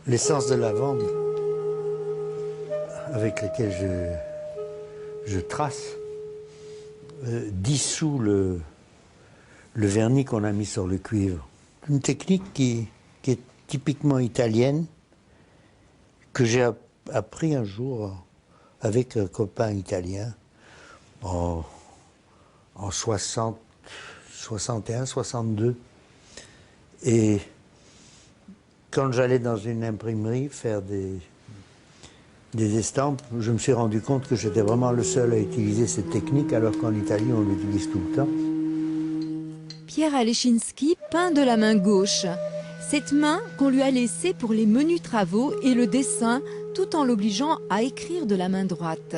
L'essence de lavande avec laquelle je trace dissout le vernis qu'on a mis sur le cuivre. Une technique qui est typiquement italienne, que j'ai appris un jour avec un copain italien en 60, 61, 62. Et quand j'allais dans une imprimerie faire des estampes, je me suis rendu compte que j'étais vraiment le seul à utiliser cette technique, alors qu'en Italie, on l'utilise tout le temps. Pierre Alechinsky peint de la main gauche. Cette main qu'on lui a laissée pour les menus travaux et le dessin, tout en l'obligeant à écrire de la main droite.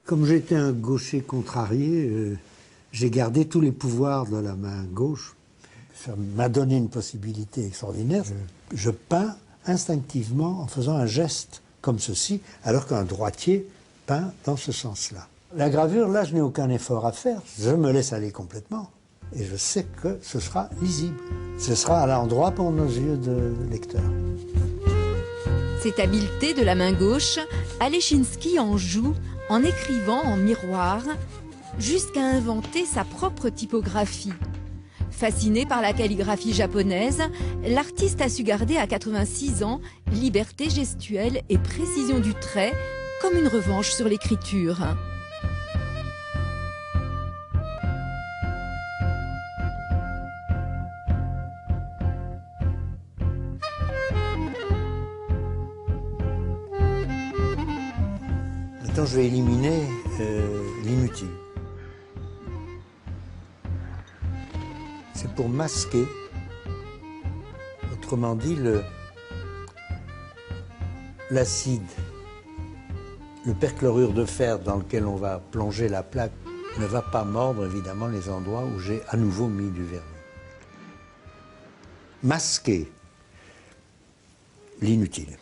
Comme j'étais un gaucher contrarié, j'ai gardé tous les pouvoirs de la main gauche. Ça m'a donné une possibilité extraordinaire. Je peins instinctivement en faisant un geste comme ceci, alors qu'un droitier peint dans ce sens-là. La gravure, là, je n'ai aucun effort à faire. Je me laisse aller complètement. Et je sais que ce sera lisible. Ce sera à l'endroit pour nos yeux de lecteurs. Cette habileté de la main gauche, Alechinsky en joue en écrivant en miroir, jusqu'à inventer sa propre typographie. Fasciné par la calligraphie japonaise, l'artiste a su garder à 86 ans liberté gestuelle et précision du trait, comme une revanche sur l'écriture. Maintenant, je vais éliminer l'inutile. C'est pour masquer, autrement dit, l'acide, le perchlorure de fer dans lequel on va plonger la plaque ne va pas mordre évidemment les endroits où j'ai à nouveau mis du vernis. Masquer l'inutile.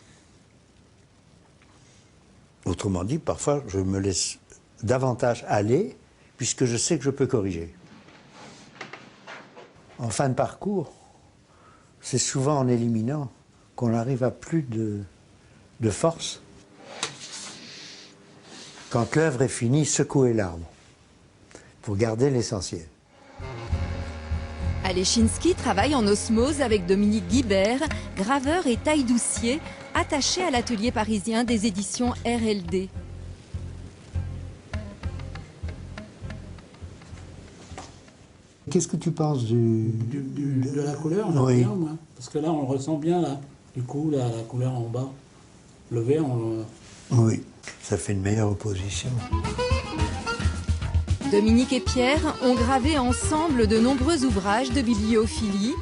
Autrement dit, parfois je me laisse davantage aller puisque je sais que je peux corriger. En fin de parcours, c'est souvent en éliminant qu'on arrive à plus de force. Quand l'œuvre est finie, secouez l'arbre pour garder l'essentiel. Alechinsky travaille en osmose avec Dominique Guibert, graveur et taille-doucier, attaché à l'atelier parisien des éditions RLD. Qu'est-ce que tu penses de la couleur? J'aime bien, moi. Parce que là, on le ressent bien, là. Du coup, la couleur en bas. Le vert, on le... Oui, ça fait une meilleure opposition. Dominique et Pierre ont gravé ensemble de nombreux ouvrages de bibliophilie.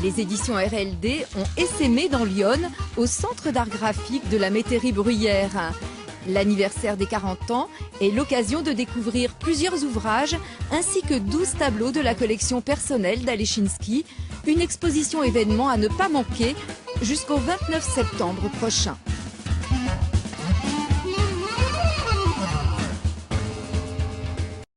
Les éditions RLD ont essaimé dans l'Yonne, au Centre d'art graphique de la Métairie-Bruyère. L'anniversaire des 40 ans est l'occasion de découvrir plusieurs ouvrages ainsi que 12 tableaux de la collection personnelle d'Alechinsky. Une exposition événement à ne pas manquer jusqu'au 29 septembre prochain.